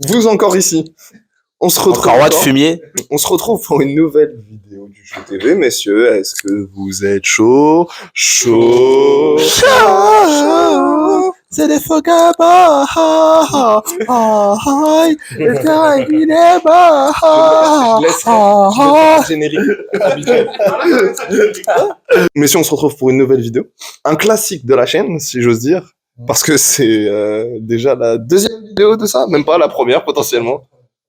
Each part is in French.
Vous encore ici. On se retrouve. Encore roi de fumier. On se retrouve pour une nouvelle vidéo du Show TV, messieurs. Est-ce que vous êtes chaud? Chaud. C'est des faux gabas. Je laisserai le générique habituel. Messieurs, on se retrouve pour une nouvelle vidéo. Un classique de la chaîne, si j'ose dire. Parce que c'est déjà la deuxième vidéo de ça, même pas la première potentiellement.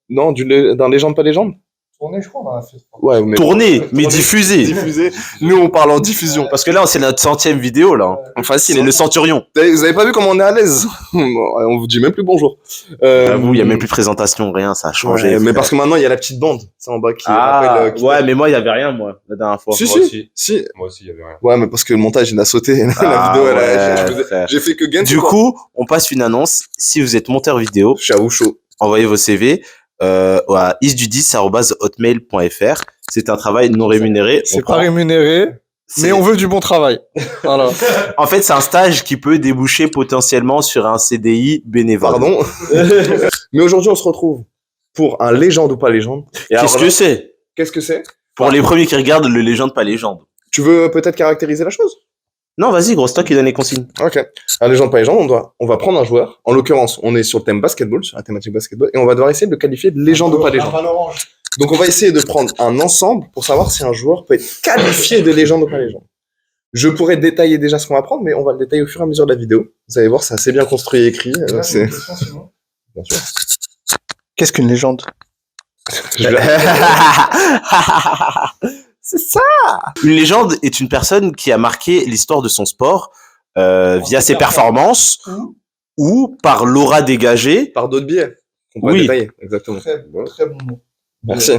Non, d'un Légende pas Légende. Tourné, je crois, on a fait. Ouais, mais Tourné, mais diffusé. diffusé. Nous, on parle en diffusion. Parce que là, c'est notre 100e vidéo, là. Facile, et le Centurion. Vous avez pas vu comment on est à l'aise? On vous dit même plus bonjour. J'avoue, il y a même plus de présentation, rien, ça a changé. Ouais, mais parce que maintenant, il y a la petite bande, c'est en bas qui Ah, rappelle. Qui ouais, mais moi, il y avait rien, moi, la dernière fois. Si, Moi aussi. si. Moi aussi, il y avait rien. Ouais, mais parce que le montage, il a sauté. La Ah, vidéo, ouais, j'ai fait que gain. Du coup, on passe une annonce. Si vous êtes monteur vidéo, Ciao, chaud. envoyez vos CV à isdu10@hotmail.fr. C'est un travail non rémunéré. C'est pas rémunéré, mais on veut du bon travail. Voilà. En fait, c'est un stage qui peut déboucher potentiellement sur un CDI bénévole. Pardon. Mais aujourd'hui, on se retrouve pour un Légende ou pas Légende. Et alors Qu'est-ce là, que c'est? Qu'est-ce que c'est? Pour les premiers qui regardent le Légende, pas Légende. Tu veux peut-être caractériser la chose? Non, vas-y, gros, c'est toi qui donne les consignes. Ok. Un Légende pas Légende, on va prendre un joueur. En l'occurrence, on est sur le thème basketball, sur la thématique basketball, et on va devoir essayer de le qualifier de Légende ou pas Légende. Donc on va essayer de prendre un ensemble pour savoir si un joueur peut être qualifié de Légende ou pas Légende. Je pourrais détailler déjà ce qu'on va prendre, mais on va le détailler au fur et à mesure de la vidéo. Vous allez voir, c'est assez bien construit et écrit. C'est... Bien sûr. Qu'est-ce qu'une légende? C'est ça. Une légende est une personne qui a marqué l'histoire de son sport via ses performances ou par l'aura dégagée. Par d'autres biais. On pourrait Oui. détailler, exactement. Très bon mot. Merci.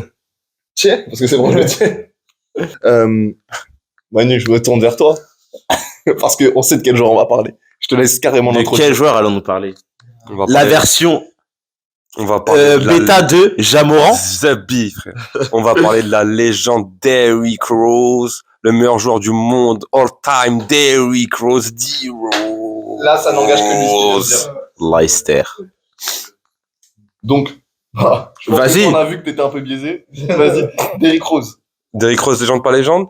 Tiens, parce que c'est bon, je le tiens. Manu, je me tourne vers toi. Parce qu'on sait de quel joueur on va parler. Je te laisse carrément De l'introduire. quel joueur allons-nous parler? On va La parler- version on va parler de la bêta 2, Jamoran. Zabi, frère. On va parler de la légende Derrick Rose, le meilleur joueur du monde, all-time Derrick Rose, D-Rose. Là, ça n'engage que lui, ce qu'il vient de dire. Leicester. Donc, voilà. Je pense Vas-y. qu'on a vu que t'étais un peu biaisé. Vas-y. Derrick Rose. Derrick Rose, légende pas légende?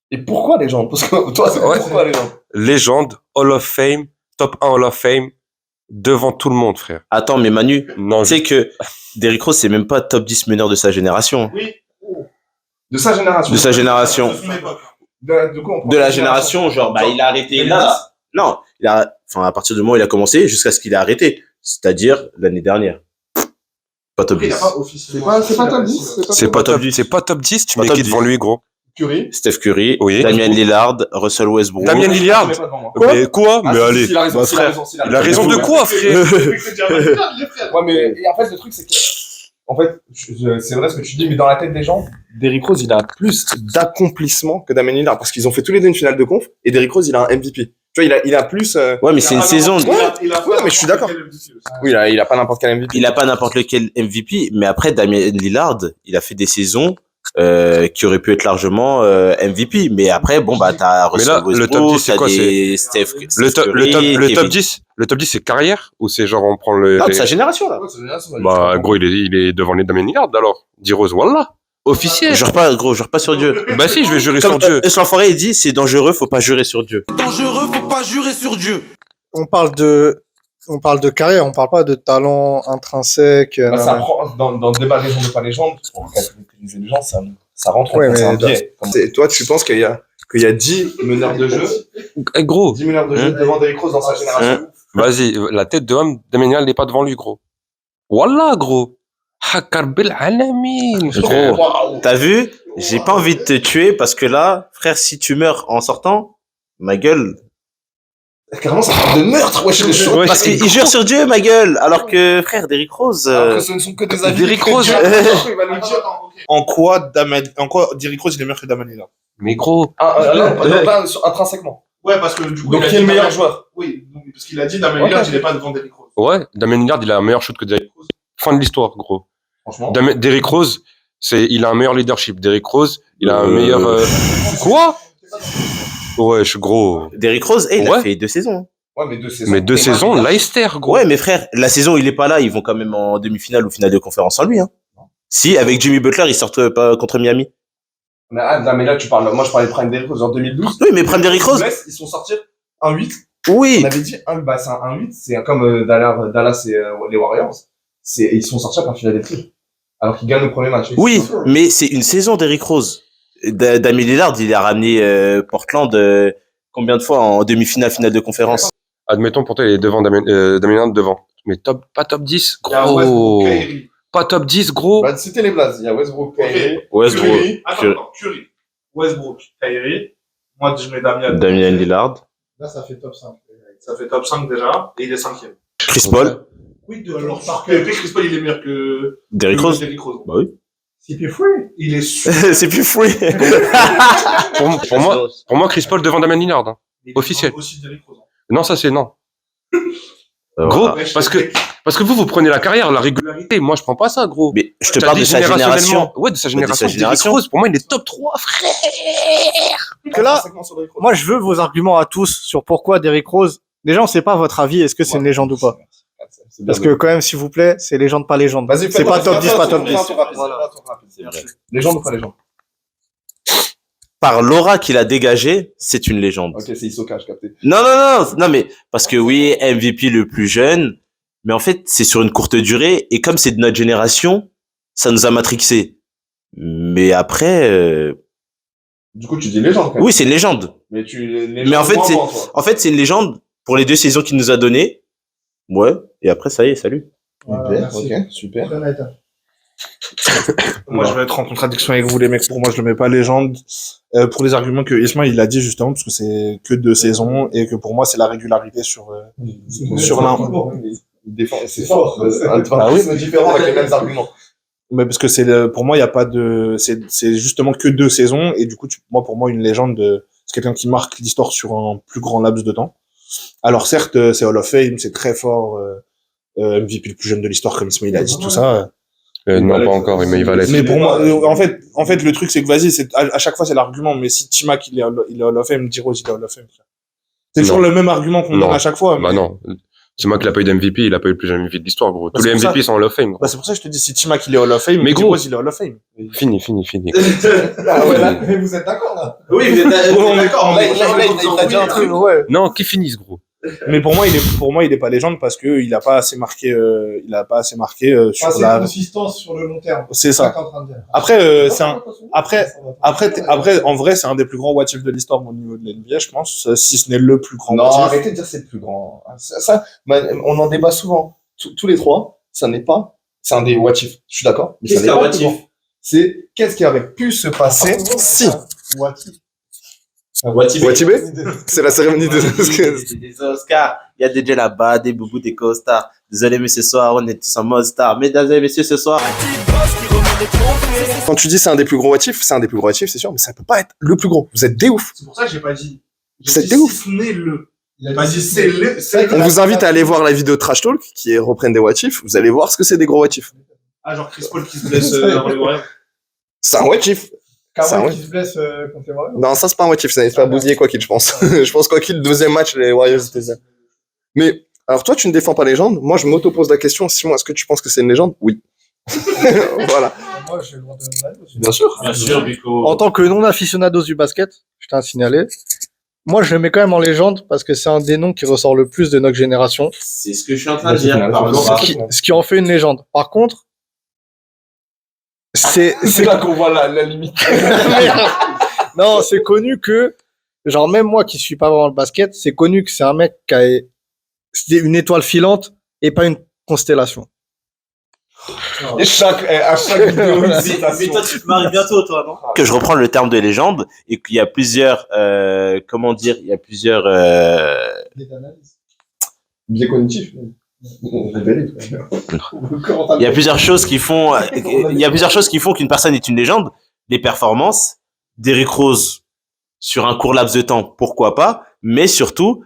Et pourquoi Légende? Parce que toi, c'est Ouais. pourquoi Légende? Légende, Hall of Fame, top 1 Hall of Fame, devant tout le monde, frère. Attends, mais Manu, Non, tu sais que Derrick Rose, c'est même pas top 10 meneur de sa génération. Oui. De sa génération. De sa génération. De quoi on prend De la génération, genre, bah, il a arrêté là. Non, à partir du moment où il a commencé jusqu'à ce qu'il a arrêté. C'est-à-dire l'année dernière. Pas top 10. C'est pas top 10. c'est pas top top 10. c'est pas top 10, tu Pas mets top qui 10. devant lui, gros? Curry. Steph Curry, Oui. Damian Lillard, Russell Westbrook. Damien Lillard? Quoi? Mais quoi? Ah, Mais si, allez. si, il a raison, Bah, si, il a frère. raison, si, Il a raison de quoi, frère? Ouais, mais et en fait, le truc, c'est que. En fait, c'est vrai ce que tu dis, mais dans la tête des gens, Derrick Rose, il a plus d'accomplissement que Damian Lillard, parce qu'ils ont fait tous les deux une finale de conf, et Derrick Rose, il a un MVP. Tu vois, il a plus. Ouais, mais c'est une saison. Ouais, mais je suis d'accord. Oui, il a pas n'importe quel MVP. Il a pas n'importe lequel MVP, mais après, Damian Lillard, il a fait des saisons qui auraient pu être largement MVP. Mais après, bon, bah, t'as Mais là, Russell le top 10, Westbrook, c'est t'as quoi, des Steph Le top, Curry, le top Kevin- 10? Le top 10, c'est carrière? Ou c'est genre, on prend le, Non, de sa génération, là. bah, gros, il est devant les Damien Lillard, alors. D-Rose, voilà. Officiel. Jure pas, gros, jure pas sur Dieu. Bah si, je vais jurer Comme sur Dieu. l'enfoiré, il dit, c'est dangereux, faut pas jurer sur Dieu. Dangereux, faut pas jurer sur Dieu. On parle de carrière, on parle pas de talent intrinsèque. Bah, ça non, prend, dans le débat légende ou pas légende, pour catégoriser les gens, ça rentre Ouais, en compte, c'est mais un biais. Toi, tu penses qu'il y a 10 meneurs de jeu, Eh, gros, 10 meneurs de jeu devant Derrick Rose dans sa génération. vas-y, la tête de homme, Damien Lillard, il est pas devant lui, gros. Wallah, gros. Hakar bil alamin. Gros, t'as vu? J'ai pas envie de te tuer parce que là, frère, si tu meurs en sortant, ma gueule. Carrément, ça parle de meurtre, wesh, le chaud. Parce qu'il jure sur Dieu, ma gueule. Alors que, frère, Derrick Rose. Alors que ce ne sont que des avis. Derrick Rose. Il va nous dire. En quoi Derrick Rose il est meilleur que Damian Lillard? Mais gros, Pas intrinsèquement. Ouais, parce que du coup. Donc, il a qui est le dit meilleur Damian- joueur? Oui, donc, parce qu'il a dit Damian Lillard, il est pas devant Derrick Rose. ouais, Damien Lillard, il a un meilleur shoot que Derrick Rose. Fin de l'histoire, gros. Franchement. Derrick Rose, il a un meilleur leadership. Derrick Rose, il a un meilleur, quoi? Ouais, je suis gros. Derrick Rose, il Ouais. a fait 2 saisons. Ouais, mais 2 saisons. Mais 2 saisons, Leicester, gros. Ouais, mais frère, la saison où il est pas là, ils vont quand même en demi-finale ou finale de conférence sans lui, hein. Si, avec Jimmy Butler, ils sortent pas contre Miami. Mais là, tu parles. Moi, je parlais de Prime Derrick Rose en 2012. Oui, mais Prime Derrick Rose. Ils sont sortis 1-8. Oui. On avait dit c'est un 1-8. C'est comme Dallas et les Warriors. Ils sont sortis par Philadelphie. Alors qu'ils gagnent le premier match. Oui, mais c'est une saison d'Eric Rose. Damien Lillard, il a ramené Portland combien de fois en demi-finale, finale de conférence. Admettons, pourtant, il est devant Damien Lillard devant. Mais pas top 10, Il y a gros. Westbrook, Kyrie. Pas top 10, gros. Bah, c'était les Blazes. Il y a Westbrook, Kyrie. Westbrook, Curry. Attends, Curry. Westbrook, Kyrie. Moi, je mets Damien Lillard, Là, ça fait top 5. Ça fait top 5 déjà. Et il est 5e. Chris Paul, Oui, alors par PvP, Chris Paul, il est meilleur que Derrick Rose. Derrick Rose. Bah oui. C'est plus free. Il est super. C'est plus fouet. Pour moi, Chris Paul devant Damien Lillard. Hein. Il est Officiel. Aussi Derrick Rose. Non, ça, c'est non. Voilà. Gros, parce que vous prenez la carrière, la régularité. Moi, je prends pas ça, gros. Mais je te T'as parle dit de sa génération. générationnellement. Ouais, de sa génération. génération. Derrick Rose, pour moi, il est top 3, frère. Que là, moi, je veux vos arguments à tous sur pourquoi Derrick Rose. Déjà, on sait pas votre avis. Est-ce que c'est une légende ou pas? Parce que quand même, s'il vous plaît, c'est légende, pas légende. Vas-y, C'est pas top 10, pas top 10. Légende ou pas légende? Par l'aura qu'il a dégagé, c'est une légende. Ok, c'est Isoka, je capté. Non, mais parce que oui, MVP le plus jeune, mais en fait, c'est sur une courte durée, et comme c'est de notre génération, ça nous a matrixé. Mais après, Du coup, tu dis légende, quand même. oui, c'est une légende. Mais en fait, c'est une légende pour les 2 saisons qu'il nous a données. Ouais, et après, ça y est, salut. Ok, super. Moi, je vais être en contradiction avec vous, les mecs. Pour moi, je le mets pas légende. Pour les arguments que Isma, il a dit justement, parce que c'est que 2 saisons et que pour moi, c'est la régularité sur l'un. C'est fort. Ah oui, c'est différent avec les mêmes arguments. Mais parce que pour moi, il y a pas de, c'est justement que 2 saisons et du coup, pour moi, une légende, c'est quelqu'un qui marque l'histoire sur un plus grand laps de temps. Alors certes, c'est Hall of Fame, c'est très fort, MVP le plus jeune de l'histoire, comme Ismail a dit, tout ça. Non, pas encore, mais il va l'être. Mais pour moi, en fait, le truc, c'est que vas-y, à chaque fois, c'est l'argument. Mais si Timac, il est Hall of Fame, D-Rose, il est Hall of Fame. C'est toujours le même argument qu'on donne à chaque fois. Bah non. C'est moi qui l'a pas eu d'MVP, il a pas eu le plus jeune MVP de l'histoire, gros. Bah, Tous les c'est pour MVP sont Hall of Fame, gros. Bah, c'est pour ça que je te dis, si Timac, il est Hall of Fame, Mais gros, D-Rose, il est Hall of Fame. Fini. Ah ouais, là, mais vous êtes d'accord, là? Oui, mais d'accord. Là, il a dit un truc. Ouais. Non, qui finisse, gros. Mais pour moi, il est pas légende parce que il a pas assez marqué, sur C'est la. consistance sur le long terme. C'est ça. Après, après, en vrai, c'est un des plus grands what if de l'histoire au niveau de l'NBA, je pense, si ce n'est le plus grand Non, what if. arrêtez de dire c'est le plus grand. On en débat souvent. Tous les trois, ça n'est pas. C'est un des what if. Je suis d'accord. Mais ça n'est pas le plus grand. C'est qu'est-ce qui aurait pu se passer si. Watibé, c'est la cérémonie des Oscars. Il y a des DJ là-bas, des boubous, des co-stars. Désolé, mais ce soir, on est tous en mode star. Mesdames et messieurs, ce soir. Quand tu dis c'est un des plus gros what if, c'est un des plus gros what if, c'est sûr, mais ça peut pas être le plus gros. Vous êtes des ouf. C'est pour ça que j'ai pas dit. Vous êtes des ouf. Ce n'est le. Il a pas dit c'est le. On vous invite à aller voir la vidéo Trash Talk qui reprennent des what if. Vous allez voir ce que c'est des gros what if. Ah, genre Chris Paul qui se blesse dans les Warriors. C'est un what if. Kawhi qui se blesse contre les Warriors. Non, ça c'est pas un what if, ça va se faire bousiller quoi qu'il, je pense. Je pense quoi qu'il, le deuxième match, les Warriors étaient ça. Mais, alors toi, tu ne défends pas la légende. Moi, je m'auto-pose la question, Simon, est-ce que tu penses que c'est une légende? Oui. Voilà. Moi, j'ai le droit de donner mon avis aussi. Bien sûr. Bien sûr, Rico. En tant que non-aficionados du basket, je tiens à signaler, moi, je le mets quand même en légende parce que c'est un des noms qui ressort le plus de notre génération. C'est ce que je suis en train de dire. Par l'aura. Ce qui en fait une légende. Par contre, c'est là qu'on voit la limite. non, c'est connu que, genre, même moi qui suis pas vraiment le basket, c'est connu que c'est un mec qui a c'est une étoile filante et pas une constellation. Et à chaque vidéo, Mais toi, tu te maries bientôt, toi, non? Que je reprends le terme de légende et qu'il y a plusieurs, comment dire, il y a plusieurs, biais cognitif. il y a plusieurs choses qui font, il y a plusieurs choses qui font qu'une personne est une légende. Les performances, d'Eric Rose sur un court laps de temps, pourquoi pas, mais surtout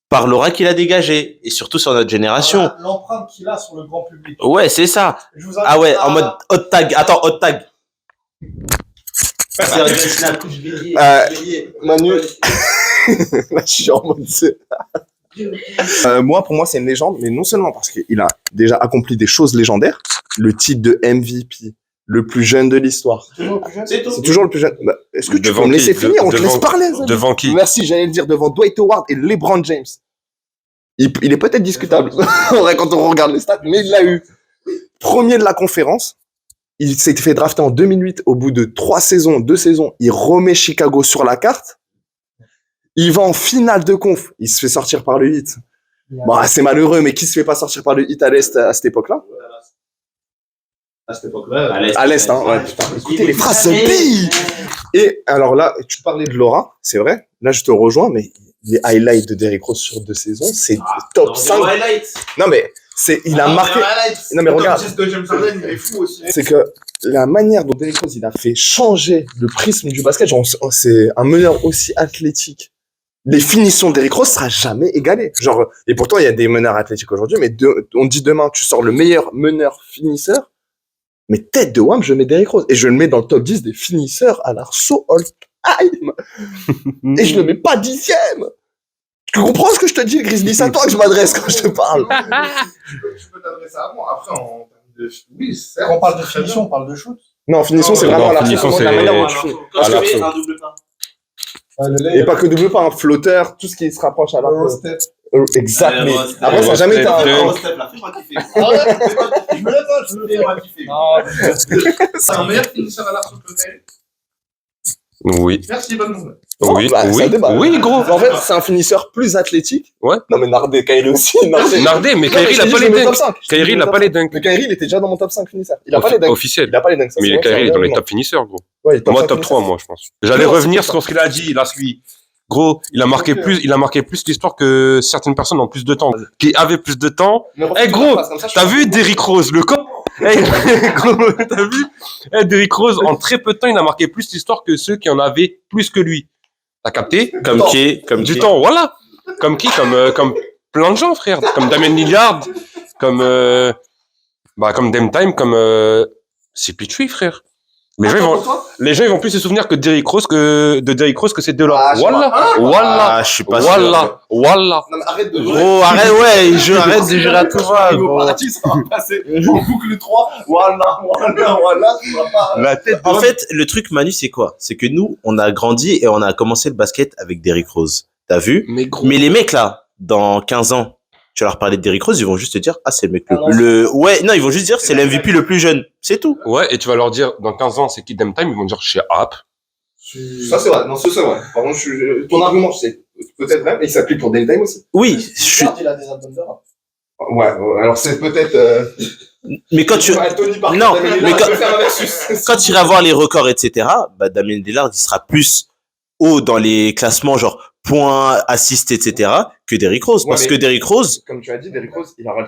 par l'aura qu'il a dégagé et surtout sur notre génération. L'empreinte qu'il a sur le grand public. Ouais, c'est ça. Ah ouais, en mode hot tag. Attends, hot tag. Manu, là, je suis en mode. Moi, pour moi, c'est une légende, mais non seulement parce qu'il a déjà accompli des choses légendaires, le titre de MVP, le plus jeune de l'histoire. C'est tout. C'est toujours le plus jeune. Bah, est-ce que tu peux Devant me laisser qui finir? On te Devant- laisse parler. Zab. Devant qui? Merci, j'allais le dire devant Dwight Howard et LeBron James. Il est peut-être discutable, en vrai, quand on regarde les stats, mais il l'a eu. Premier de la conférence. Il s'est fait drafter en 2008. Au bout de 2 saisons, il remet Chicago sur la carte. Il va en finale de conf. Il se fait sortir par le Heat. Bon, c'est malheureux, mais qui se fait pas sortir par le Heat à l'Est à cette époque-là? À cette époque-là. À l'Est, hein. Ouais, putain. Écoutez les phrases de pays. Et alors là, tu parlais de Laura, c'est vrai. Là, je te rejoins, mais les highlights de Derrick Rose sur 2 saisons, c'est top 5. Non, mais il a marqué. Non, mais regarde. Il est fou aussi. C'est que la manière dont Derrick Rose, il a fait changer le prisme du basket, genre, c'est un meneur aussi athlétique. Les finitions de Derrick Rose sera jamais égalées. Genre, et pourtant, il y a des meneurs athlétiques aujourd'hui, mais on dit demain, tu sors le meilleur meneur finisseur, mais tête de Wham, je mets Derrick Rose. Et je le mets dans le top 10 des finisseurs à l'arceau all-time. Et je le mets pas 10e. Tu comprends ce que je te dis, Grizzly? C'est à toi que je m'adresse quand je te parle. Je peux t'adresser à moi. Après, en termes de. Oui, c'est. On parle de finition, on parle de shoot. Non, finition, c'est Non, vraiment la finition, la c'est- manière dont tu finis. Quand je Alors, fais c'est- un double pas. Et pas que double pas, un flotteur, tout ce qui se rapproche à la Exact, mais Allez, après, ça a jamais été un. Dunk. Fais-moi kiffer. Je me lève pas, je me lève Fais-moi kiffer. C'est un meilleur finisseur à l'arceau peut-être. Oui. Merci, bonne nouvelle. Oui, Bah, oui. ça débat. Oui, gros. En fait, c'est un finisseur plus athlétique. Ouais. Non, mais Nardé, Kyrie aussi. Nardé, mais Kyrie, il a pas les dunks. Kyrie, il a pas les dunks. Mais Kyrie, il était déjà dans mon top 5 finisseurs. Il a pas les dunks. Officiel. Il a pas les dunks. ça, Mais c'est vrai, Kyrie, il est c'est dans les vrai, top finisseurs, gros. Ouais, il est Moi, 5 top 3, finisseurs. moi, je pense. J'allais Non, revenir c'est sur ce qu'il a dit, là, celui. Gros, il a marqué plus l'histoire que certaines personnes en plus de temps. Qui avaient plus de temps. Eh, gros, t'as vu Derrick Rose, le camp? Eh, gros, t'as vu? Eh, Derrick Rose, en très peu de temps, il a marqué plus l'histoire que ceux qui en avaient plus que lui. T'as capté? Comme qui? Comme Du qui? temps, voilà. Comme qui? Comme plein de gens, frère. Comme Damien Lillard, comme Dame Time, comme CP3, frère. Les gens ils vont plus se souvenir que Derrick Rose que ces deux-là. Ah, je sais Voilà, pas. voilà, Ah, je suis pas sûr. voilà. Non, mais arrête de Gros, arrête, ouais, arrête de jurer à tout va, Au gros. paradis, ça va passer en boucle 3. Voilà, tu vas pas. La tête. En fait, le truc, Manu, c'est quoi? C'est que nous, on a grandi et on a commencé le basket avec Derrick Rose. T'as vu? Mais gros. Mais les mecs, là, dans 15 ans, tu vas leur parler de Derrick Rose, ils vont juste te dire, ah, c'est le mec ouais, non, ils vont juste dire, c'est l'MVP le plus jeune. C'est tout. Ouais, et tu vas leur dire dans 15 ans c'est qui Dame Time, ils vont dire chez App. Ça, c'est vrai. Non, ça, c'est vrai. Par contre, ton argument, c'est peut-être vrai, mais il s'applique pour Dame Time aussi. Oui, je suis, Il a des albums de rap. Ouais, alors c'est peut-être. mais quand tu, Tony Parker, non, Damien mais Lillard, quand- je peux faire un versus. quand tu iras voir les records, etc., bah, Damien Lillard, il sera plus haut dans les classements, genre, points, assists, etc., que Derrick Rose. Ouais, Parce mais- que Derrick Rose, Comme tu as dit, Derrick Rose, il aura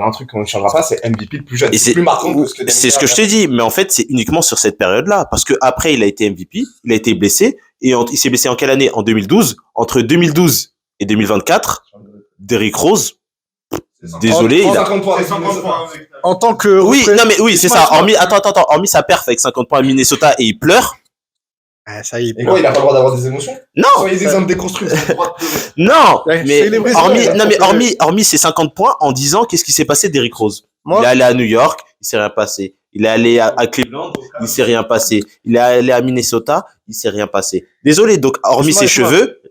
un truc qu'on ne changera pas, c'est MVP le plus jeune. et C'est plus marquant que ce que Damien c'est ce que je Lillard t'ai dit, mais en fait, c'est uniquement sur cette période-là. Parce que après, il a été MVP, il a été blessé, et il s'est blessé en quelle année? En 2012. Entre 2012 et 2024, Derrick Rose, désolé, il a, 50 points. C'est 50 points. En tant que. oui, non, mais oui, c'est ça. Hormis sa perf avec 50 points à Minnesota et il pleure. Ah, ça y est. Et quoi, il a pas le droit d'avoir des émotions? Non, Soyez des hommes déconstruits, vous avez le droit de pleurer. non, Ouais, mais c'est les Brésiliens, hormis ses 50 points, en 10 ans, qu'est-ce qui s'est passé Derrick Rose? Moi- Il est allé à New York, il s'est rien passé. Il est allé à Cleveland, il s'est rien passé. Il est allé à Minnesota, il s'est rien passé. Désolé, donc, hormis ses Isma. cheveux,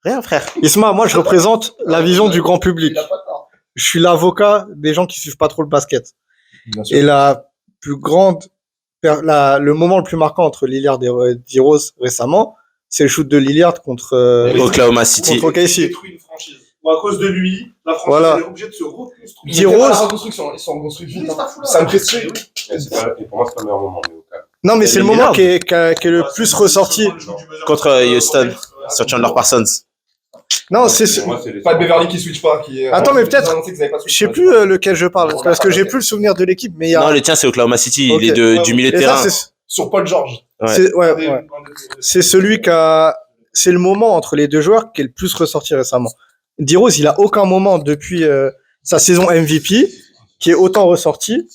rien, frère. Isma, moi, je représente la vision du grand public. Il a pas tort. Je suis l'avocat des gens qui suivent pas trop le basket. Bien sûr. Et la plus grande, le moment le plus marquant entre Lillard et D-Rose récemment, c'est le shoot de Lillard contre Oklahoma City. contre Il OKC. détruit une franchise. Ou à cause de lui, la franchise Voilà. est obligée de se reconstruire. Ils sont D-Rose. en reconstruction, ils sont en reconstruction vite. Ça me prestige. Et pour moi, c'est pas le meilleur moment, mais au cas. Non, mais c'est le Lillard. moment qui est le plus ressorti. Contre Houston, sur Chandler Parsons. Non, c'est Pour moi, c'est les- Pas de Beverly qui switch pas. Qui, Attends, mais peut-être- Ils ont annoncé qu'ils avaient pas je switché. sais plus lequel je parle parce que j'ai plus le souvenir de l'équipe, mais il y a. Non, le tien, c'est Oklahoma City. Ok. Il est du milieu de Et ça, terrain. Sur Paul George. Ouais. ouais. C'est celui c'est le moment entre les deux joueurs qui est le plus ressorti récemment. D-Rose, il a aucun moment depuis sa saison MVP qui est autant ressorti.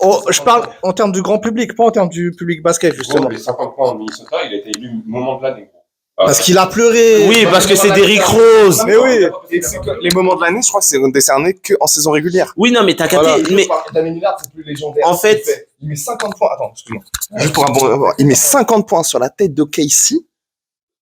Oh, je parle en termes du grand public, pas en termes du public basket, justement. Les 50 points en Minnesota, il a été élu moment de l'année. Parce qu'il a pleuré. Oui, parce que c'est Derrick Rose. Mais oui. Et c'est que les moments de l'année, je crois que c'est décerné qu'en saison régulière. Oui, non, mais t'as capté. Mais Damien Lillard, c'est plus légendaire. en fait, Il met 50 points. Attends, excuse-moi. Juste pour il met 50 points sur la tête de Casey.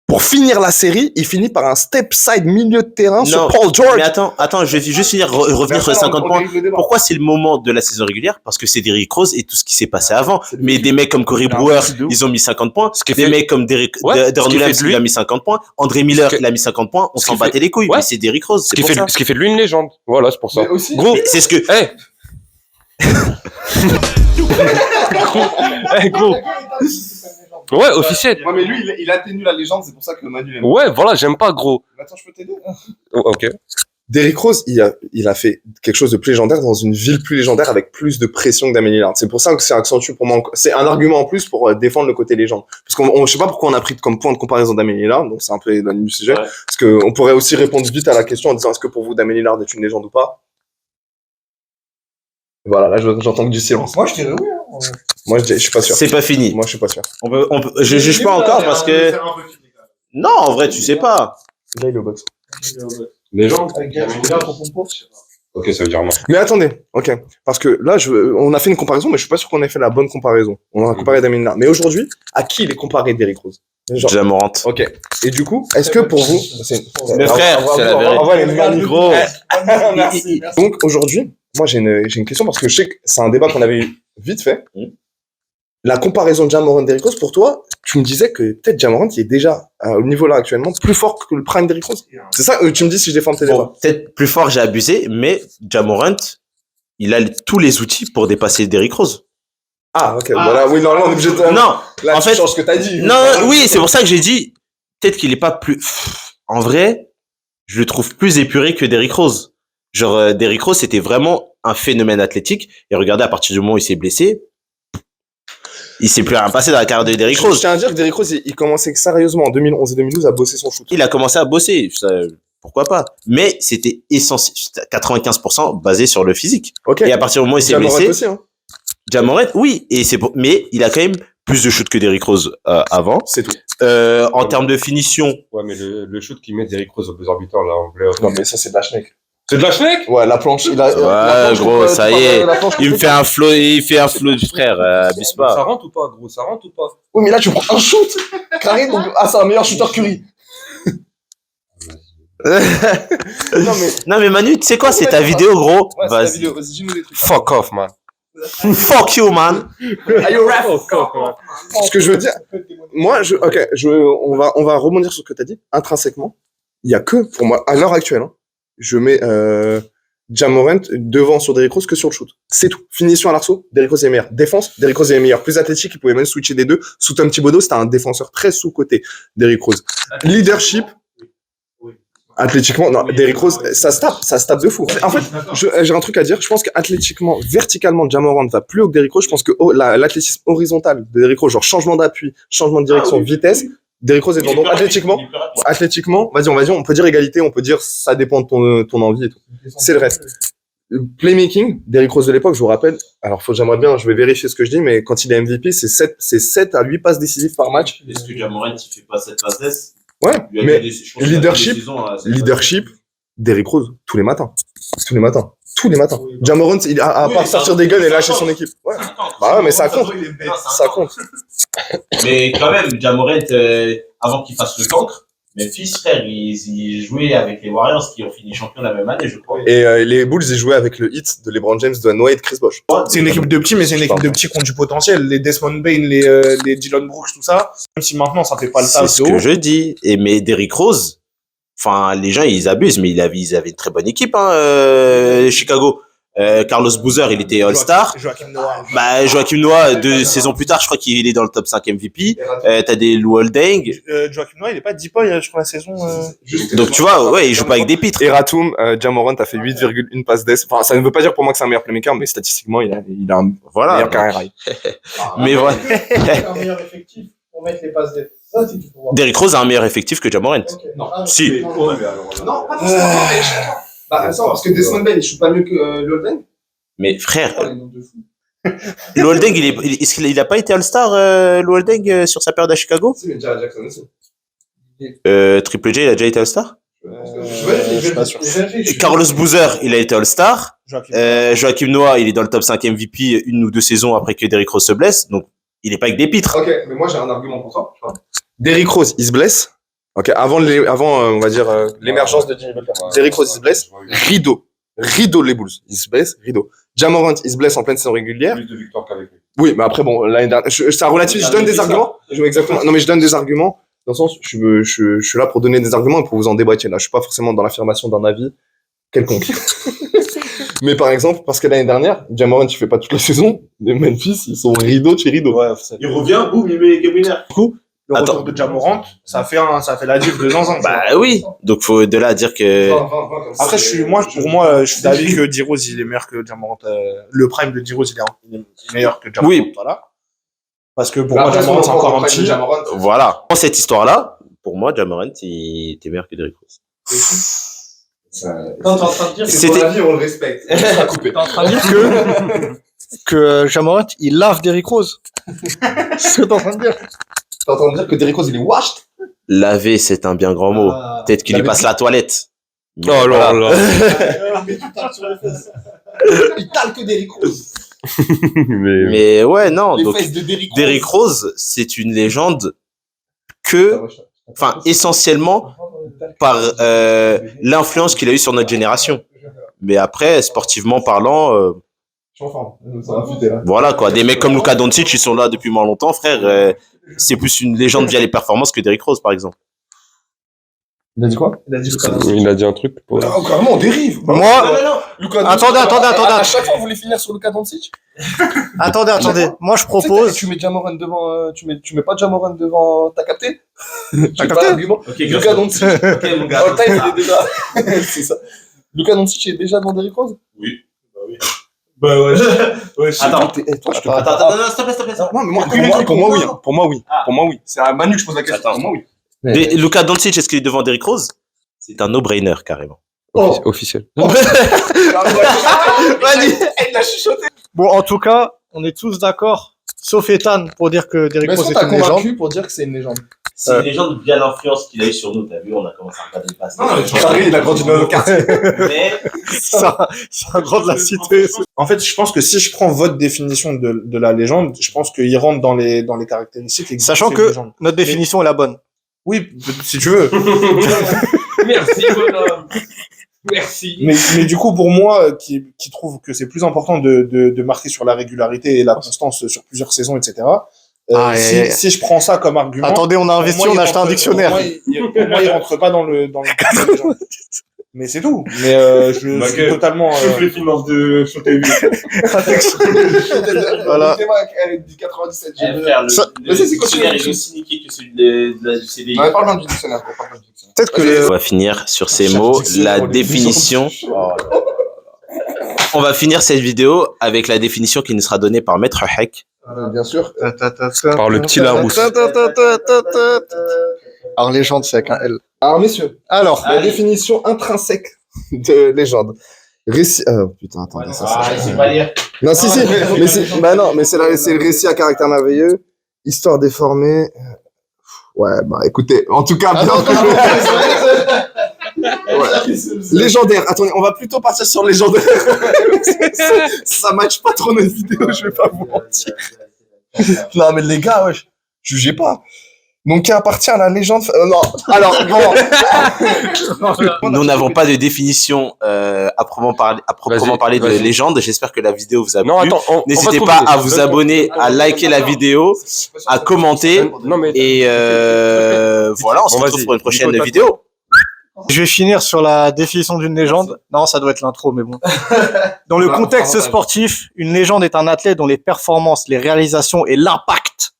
Pour finir la série, il finit par un step side milieu de terrain sur Non, Paul George. mais attends, je vais juste finir, revenir sur les 50 points. Pourquoi c'est le moment de la saison régulière? Parce que c'est Derrick Rose et tout ce qui s'est passé avant. Mais des mecs comme Corey Brewer, ils ont mis 50 points. Des mecs comme Deron Williams, il a mis 50 points. André Miller, il a mis 50 points. On s'en battait les couilles. Ouais. Mais c'est Derrick Rose. C'est pour ça. Ce qui fait de lui une légende. Voilà, c'est pour ça. Mais aussi, Gros, Mais c'est ce que. gros. Ouais, officiel. Ouais, mais lui, il atténue la légende, c'est pour ça que Manu l'aime. Ouais, voilà, j'aime pas, gros. Attends, je peux t'aider? Oh, ok. Derrick Rose, il a fait quelque chose de plus légendaire dans une ville plus légendaire avec plus de pression que Damien Lillard. C'est pour ça que c'est accentué pour moi. C'est un argument en plus pour défendre le côté légende. Parce je sais pas pourquoi on a pris comme point de comparaison Damien Lillard, donc c'est un peu éloigné du sujet. Ouais. Parce que on pourrait aussi répondre vite à la question en disant est-ce que pour vous Damien Lillard est une légende ou pas? Voilà, là j'entends que du silence. Moi, je dirais oui. Moi je suis pas sûr. C'est pas fini. Moi je suis pas sûr. Je juge pas encore parce que. Non, en vrai, tu sais pas. Là il est au box. Légende. Ok, ça veut dire non. Mais attendez, ok, parce que là on a fait une comparaison, mais je suis pas sûr qu'on ait fait la bonne comparaison. On a comparé Damien Lillard. Mais aujourd'hui, à qui il est comparé Derrick Rose? Genre, Ja Morant. ok. Et du coup, est-ce que pour vous, Mais frère, c'est la vérité. On va les magnifiques. Gros. Merci. Donc aujourd'hui, moi j'ai une question parce que je sais que c'est un débat qu'on avait eu vite fait. La comparaison de Ja Morant et Derrick Rose, pour toi, tu me disais que peut-être Ja Morant il est déjà au niveau là actuellement plus fort que le prime Derrick Rose. C'est ça, tu me dis si je défends tes débats. Bon, peut-être plus fort, j'ai abusé, mais Ja Morant, il a tous les outils pour dépasser Derrick Rose. Ah ok, voilà, oui, non, là on est obligé de. Non, Là, en tu fait- changes ce que t'as dit. non, oui, c'est pour ça que j'ai dit, peut-être qu'il est pas plus. En vrai, je le trouve plus épuré que Derrick Rose. Genre, Derrick Rose, c'était vraiment un phénomène athlétique. Et regardez, à partir du moment où il s'est blessé, il s'est plus rien passé dans la carrière de Derrick Je Rose. tiens à dire que Derrick Rose, il commençait sérieusement en 2011 et 2012 à bosser son shoot. Il a commencé à bosser, ça, pourquoi pas. Mais c'était essentiel, 95% basé sur le physique. Ok. Et à partir du moment où il s'est Ja Morant blessé, aussi, hein. Ja Morant, oui, mais il a quand même plus de shoots que Derrick Rose avant. C'est tout. En termes de finition, Ouais, mais le shoot qu'il met Derrick Rose au buzzer beater, là, en playoff. Non, mais ça, c'est de la schneck. C'est de la schneck? Ouais, la planche, il a. Ouais, la planche, gros, ça y est. la planche, il me fait un flow, frère, abuse Ça pas. rentre ou pas, gros? Ça rentre ou pas? Oui, mais là, tu prends un shoot. Carré, donc, c'est un meilleur shooter Curry. Non, mais. Non, mais Manu, tu sais quoi, c'est ta vidéo, gros. Ouais, c'est la Vas-y. vidéo. Vas-y, dis-nous des trucs. Fuck off, man. Fuck you, man. Are you rap? Ce que je veux dire, moi, on va rebondir sur ce que tu as dit. Intrinsèquement, il y a que, pour moi, à l'heure actuelle, hein, je mets Ja Morant devant sur Derrick Rose que sur le shoot. C'est tout. Finition à l'arceau, Derrick Rose est meilleur. Défense, Derrick Rose est meilleur. Plus athlétique, il pouvait même switcher des deux. Sous Tom Thibodeau, c'était un défenseur très sous-côté, Derrick Rose. Leadership, athlétiquement, non, Derrick Rose, ça se tape de fou. En fait, j'ai un truc à dire. Je pense qu'athlétiquement, verticalement, Ja Morant va plus haut que Derrick Rose. Je pense que l'athlétisme horizontal de Derrick Rose, genre changement d'appui, changement de direction, vitesse, Derrick Rose est devant. Donc athlétiquement, vas-y, on peut dire égalité, on peut dire ça dépend de ton envie et tout. C'est le reste. Playmaking, Derrick Rose de l'époque, je vous rappelle, alors j'aimerais bien, je vais vérifier ce que je dis, mais quand il est MVP, c'est 7 à 8 passes décisives par match. Est-ce que Ja Morant, il fait pas cette passe Ouais, mais leadership, Derrick Rose, tous les matins. Ja Morant, à part sortir des guns et lâcher son équipe. Ouais. Bah ouais, mais ça compte. Ça compte. Mais quand même, Ja Morant, avant qu'il fasse le cancre, Memphis, frère, il jouait avec les Warriors qui ont fini champion la même année, je crois. Et les Bulls, ils jouaient avec le hit de LeBron James, de Noah et de Chris Bosh. C'est une équipe de petits, mais c'est une équipe de petits qui ont du potentiel. Les Desmond Bain, les Dylan Brooks, tout ça. Même si maintenant, ça fait pas le C'est taf ce de que haut. je dis. Mais Derrick Rose, enfin, les gens, ils abusent, mais ils avaient une très bonne équipe, hein, Chicago. Carlos Boozer, il était All-Star. Joachim Noah. Bah, Joachim Noah, 2 saisons plus tard, je crois qu'il est dans le top 5 MVP. T'as des Lou Holding. Joachim Noah, il est pas 10 points, je crois, la saison. Donc, tu vois, ouais, il joue pas avec des pitres. Et Ratum, Ja Morant a fait 8,1 passes d'ess. Enfin, ça ne veut pas dire pour moi que c'est un meilleur playmaker, mais statistiquement, il a un Voilà. meilleur carrière high. Mais voilà. Un meilleur effectif pour mettre les passes D. Ça, c'est qu'il faut voir. Derrick Rose a un meilleur effectif que Ja Morant. Non. Si. Non, pas forcément. Bah, attends, parce que Desmond Bain, il joue pas mieux que Lolden. Mais frère, Lou Holding, est-ce qu'il a pas été All-Star, Lou Holding, sur sa période à Chicago? Si, mais Jared Jackson aussi. Triple J, il a déjà été All-Star? Je suis pas sûr. Carlos Boozer, il a été All-Star. Joachim. Joachim Noah, il est dans le top 5 MVP 1 ou 2 saisons après que Derrick Rose se blesse. Donc, il est pas avec des pitres. Ok, mais moi j'ai un argument pour toi. Derrick Rose, il se blesse. Ok, avant, on va dire, l'émergence de Jimmy Butler. Derrick Rose, il se blesse. Rideau les Bulls. Il se blesse, rideau. Ja Morant, il se blesse en pleine saison régulière. Plus de victoires qu'avec lui. Oui, mais après, bon, l'année dernière, ça relativise, je donne des arguments. Exactement. Non, mais je donne des arguments. Dans le sens, je suis là pour donner des arguments et pour vous en débattre. Là, je suis pas forcément dans l'affirmation d'un avis quelconque. Mais par exemple, parce que l'année dernière, Ja Morant, il fait pas toute la saison. Les Memphis, ils sont rideau chez rideau. Ouais, Il revient, boum, il met Game Winner. le Attends. retour de Ja Morant, ça fait la diff de Zanzan. Bah oui. Donc, faut de là à dire que. Après, pour moi, je suis d'avis que D-Rose, il est meilleur que Ja Morant. Le prime de D-Rose, il est meilleur que Ja Morant. Oui. Voilà. Parce que pour moi, Ja Morant, c'est encore un petit. Voilà. Dans cette histoire-là, pour moi, Ja Morant, il était meilleur que Derrick Rose. Non, t'es en train de dire C'est ton avis, on le respecte. t'es en train de dire que Ja Morant, il lave Derrick Rose. C'est ce que t'es en train de dire. T'es en train de dire que Derrick Rose, il est washed? Laver, c'est un bien grand mot. Peut-être qu'il lui Laver. passe la toilette. Mais Oh là voilà. là. Mais tu tapes sur les fesses. Il tale que Derrick Rose. Mais Mais ouais, non. Les Donc, fesses de Derrick Rose. Derrick Rose, c'est une légende que, enfin, essentiellement par l'influence qu'il a eue sur notre génération. Mais après, sportivement parlant, Je suis en forme. Ça va fuiter, là. voilà quoi. Des mecs comme Luka Doncic, ils sont là depuis moins longtemps, frère. C'est plus une légende via les performances que Derrick Rose, par exemple. Il a dit quoi? il a dit un truc. Pour... Ah, carrément, on dérive. Moi, Luka Attendez, Doncic, attendez. À chaque fois, vous voulez finir sur Luka Doncic? attendez. Moi, je Tu sais que propose. tu mets Ja Morant devant, tu mets pas Ja Morant devant, t'as capté? T'as capté? Luka Doncic. mon gars. All time, il est déjà. C'est ça. Luka Doncic est déjà devant Derrick Rose? Bah ouais. Attends. Toi, je te Attends, non, stop, stop. Non, mais moi, pour moi, oui. Pour moi, oui. Pour moi, oui. C'est à Manu que je pose la question. Attends. Pour moi, oui. Luka Doncic, est-ce qu'il est devant Derrick Rose? C'est un no-brainer, carrément. Oh. Officiel. Elle l'a chuchoté. Bon, en tout cas, on est tous d'accord, sauf Ethan, pour dire que Derrick Mais est-ce Rose qu'on est t'a une légende. convaincu pour dire que c'est une légende? C'est une légende via l'influence qu'il a eu sur nous, t'as vu, on a commencé à regarder le Paris, il a grandi dans nos quartiers. Mais, C'est un grand de la cité. En fait, je pense que si je prends votre définition de la légende, je pense qu'il rentre dans les caractéristiques. et Sachant c'est que une légende. notre définition est la bonne. Oui, si tu veux. Merci, bonhomme. Merci. Mais du coup, pour moi, qui trouve que c'est plus important de marquer sur la régularité et la constance sur plusieurs saisons, etc. Si je prends ça comme argument. Attendez, on a investi, pour moi, on a il acheté un rentre- dictionnaire. Pour moi, il rentre pas dans le mais c'est tout. Mais je suis totalement. les finances de sur TV. Voilà. Elle dit 97. Ça- c'est continue. est aussi niqué que celui du CDI. On parle bien du dictionnaire. Peut-être que On va finir sur ces mots, la définition. On va finir cette vidéo avec la définition qui nous sera donnée par Maître Heck. Bien sûr. Par le petit Larousse. Alors, légende, c'est avec un L. Alors, messieurs, Alors, la définition intrinsèque de légende. Récit. Putain, attendez, c'est pas lire. Non, si. Mais c'est, bah non, mais c'est le récit à caractère merveilleux. Histoire déformée. Ouais, bah écoutez, en tout cas, Ouais. Légendaire. Attendez, on va plutôt partir sur légendaire. Ça matche pas trop notre vidéo, je vais pas vous mentir. Non, mais les gars, wesh, jugez pas. Donc, qui appartient à la légende. Non, alors, bon. Nous n'avons pas de définition à proprement parler de Vas-y. légende. J'espère que la vidéo vous a Non, plu. attends, on va N'hésitez trouver. pas à vous abonner, à liker la vidéo, à commenter. Non, mais. Et voilà, on se Bon, retrouve vas-y. pour une prochaine Dis-toi, vidéo. je vais finir sur la définition d'une légende. Non, ça doit être l'intro, mais bon. Dans le contexte sportif, une légende est un athlète dont les performances, les réalisations et l'impact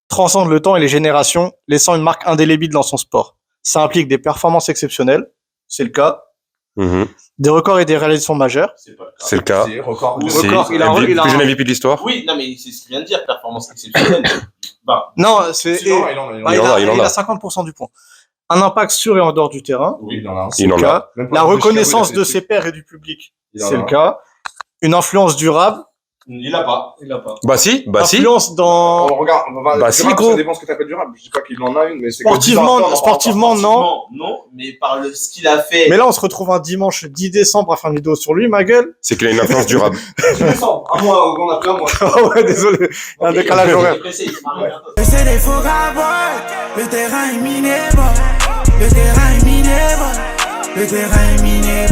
transcendent le temps et les générations, laissant une marque indélébile dans son sport. Ça implique des performances exceptionnelles, c'est le cas, Mhm. des records et des réalisations majeures. C'est le cas. Record. C'est Record, il a le il a plus jeune un- MVP de l'histoire. Oui, non, mais c'est ce qu'il vient de dire, performance exceptionnelle. Non, c'est Il en a. il en a. 50% du point. Un impact sur et en dehors du terrain, Oui, il en a. c'est Il le en a. cas. Même pas La de reconnaissance Chicago, de ses pairs et du public, Il en c'est a. le cas. Une influence durable, Il a pas. Bah si. Influence dans. Regarde, Bah, si, durable, gros. ça dépend ce que t'appelles durable. Je dis pas qu'il en a une, mais c'est que Sportivement, bizarre, sportivement, non. Non, mais par ce qu'il a fait. Mais là, on se retrouve un dimanche 10 décembre à faire une vidéo sur lui, ma gueule. C'est qu'il a une influence durable. Je descends. Un mois, on a fait un mois. Ah ouais, désolé. Il y a un décalage horaire. C'est des faux gars, le terrain est miné, le terrain est miné, le terrain est miné,